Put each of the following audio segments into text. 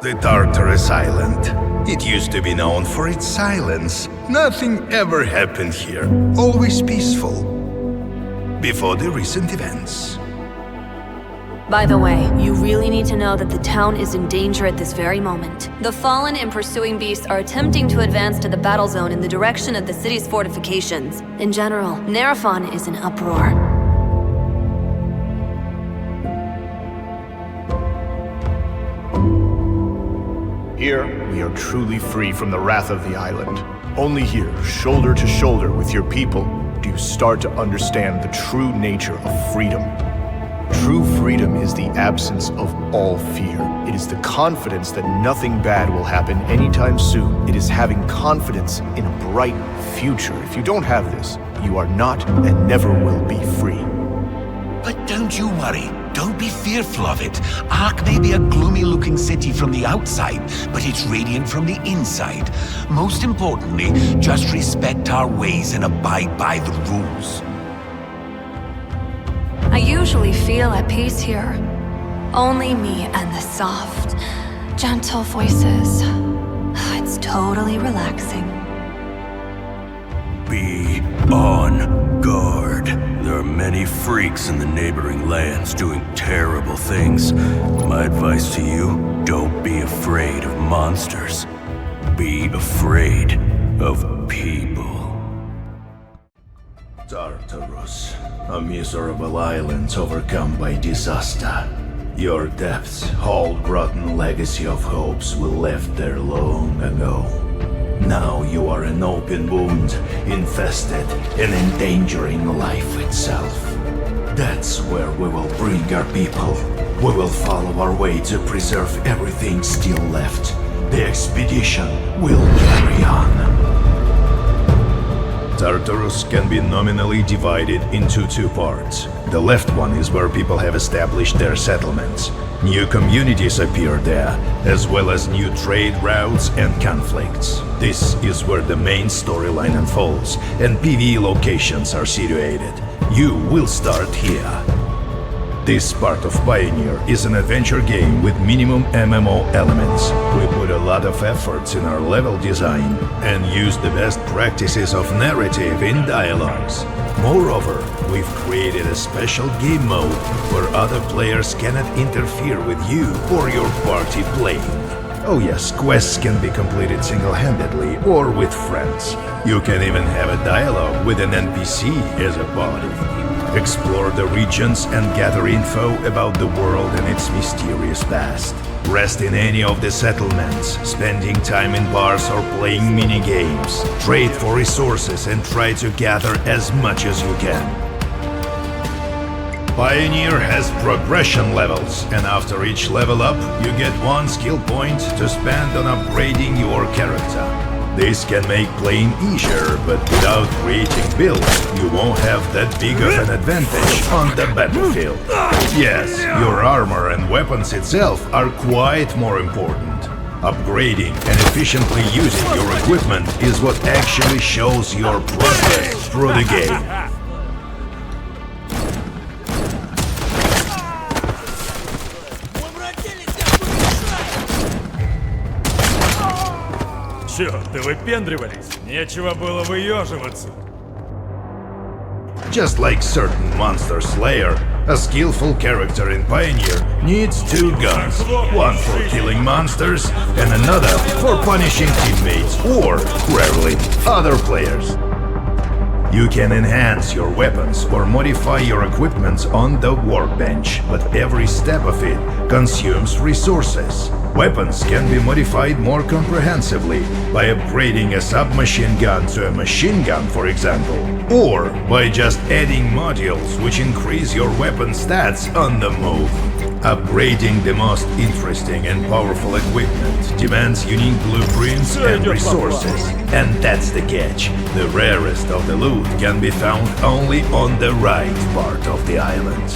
the Tartarus Island. It used to be known for its silence. Nothing ever happened here. Always peaceful. Before the recent events. By the way, you really need to know that the town is in danger at this very moment. The Fallen and pursuing beasts are attempting to advance to the battle zone in the direction of the city's fortifications. In general, Nerafon is in uproar. Here, we are truly free from the wrath of the island. Only here, shoulder to shoulder with your people, do you start to understand the true nature of freedom. True freedom is the absence of all fear. It is the confidence that nothing bad will happen anytime soon. It is having confidence in a bright future. If you don't have this, you are not and never will be free. But don't you worry. Don't be fearful of it. Ark may be a gloomy-looking city from the outside, but it's radiant from the inside. Most importantly, just respect our ways and abide by the rules. I usually feel at peace here. Only me and the soft, gentle voices. It's totally relaxing. Be on guard. There are many freaks in the neighboring lands doing terrible things. My advice to you, don't be afraid of monsters. Be afraid of people. Tartarus, a miserable island overcome by disaster. Your depths hold rotten legacy of hopes we left there long ago. Now you are an open wound, infested and endangering life itself. That's where we will bring our people. We will follow our way to preserve everything still left. The expedition will carry on. Tartarus can be nominally divided into two parts. The left one is where people have established their settlements. New communities appear there, as well as new trade routes and conflicts. This is where the main storyline unfolds, and PvE locations are situated. You will start here. This part of Pioneer is an adventure game with minimum MMO elements. We put a lot of efforts in our level design and use the best practices of narrative in dialogues. Moreover, we've created a special game mode where other players cannot interfere with you or your party playing. Oh yes, quests can be completed single-handedly or with friends. You can even have a dialogue with an NPC as a party. Explore the regions and gather info about the world and its mysterious past. Rest in any of the settlements, spending time in bars or playing mini-games. Trade for resources and try to gather as much as you can. Pioneer has progression levels, and after each level up, you get one skill point to spend on upgrading your character. This can make playing easier, but without creating builds, you won't have that big of an advantage on the battlefield. Yes, your armor and weapons itself are quite more important. Upgrading and efficiently using your equipment is what actually shows your progress through the game. Ты выпендривались? Нечего было выеживаться. Just like certain monster slayer, a skillful character in Pioneer needs two guns. One for killing monsters and another for punishing teammates or, rarely, other players. You can enhance your weapons or modify your equipment on the workbench, but every step of it consumes resources. Weapons can be modified more comprehensively by upgrading a submachine gun to a machine gun, for example, or by just adding modules which increase your weapon stats on the move. Upgrading the most interesting and powerful equipment demands unique blueprints and resources. And that's the catch. The rarest of the loot can be found only on the right part of the island.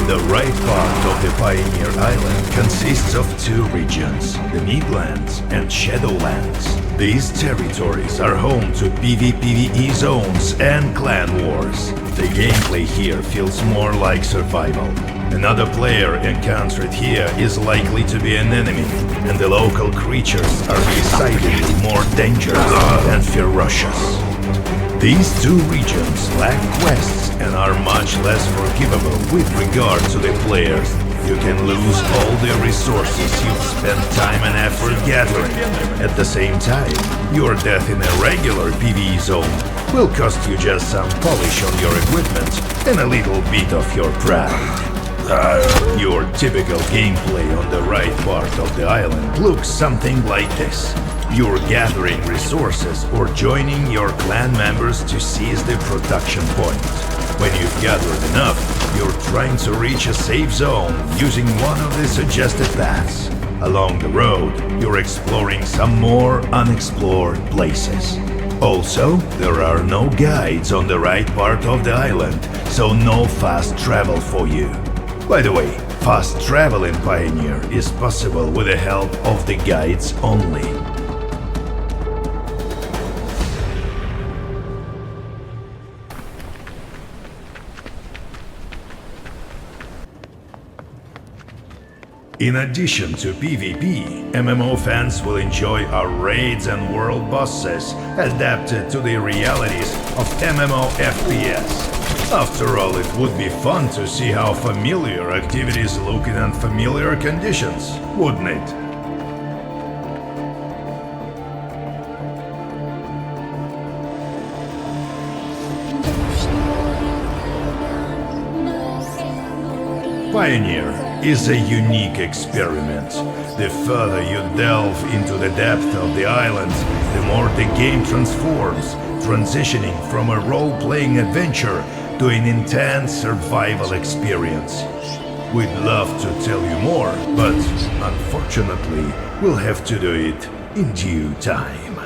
The right part of the Pioneer Island consists consists of two regions, the Midlands and Shadowlands. These territories are home to PvE zones and clan wars. The gameplay here feels more like survival. Another player encountered here is likely to be an enemy, and the local creatures are decidedly more dangerous and ferocious. These two regions lack quests and are much less forgivable with regard to the players. You can lose all the resources you've spent time and effort gathering. At the same time, your death in a regular PvE zone will cost you just some polish on your equipment and a little bit of your pride. Your typical gameplay on the right part of the island looks something like this. You're gathering resources or joining your clan members to seize the production point. When you've gathered enough, you're trying to reach a safe zone using one of the suggested paths. Along the road, you're exploring some more unexplored places. Also, there are no guides on the right part of the island, so no fast travel for you. By the way, fast travel in Pioneer is possible with the help of the guides only. In addition to PvP, MMO fans will enjoy our raids and world bosses adapted to the realities of MMO FPS. After all, it would be fun to see how familiar activities look in unfamiliar conditions, wouldn't it? Pioneer is a unique experiment. The further you delve into the depth of the island, the more the game transforms, transitioning from a role-playing adventure to an intense survival experience. We'd love to tell you more, but unfortunately, we'll have to do it in due time.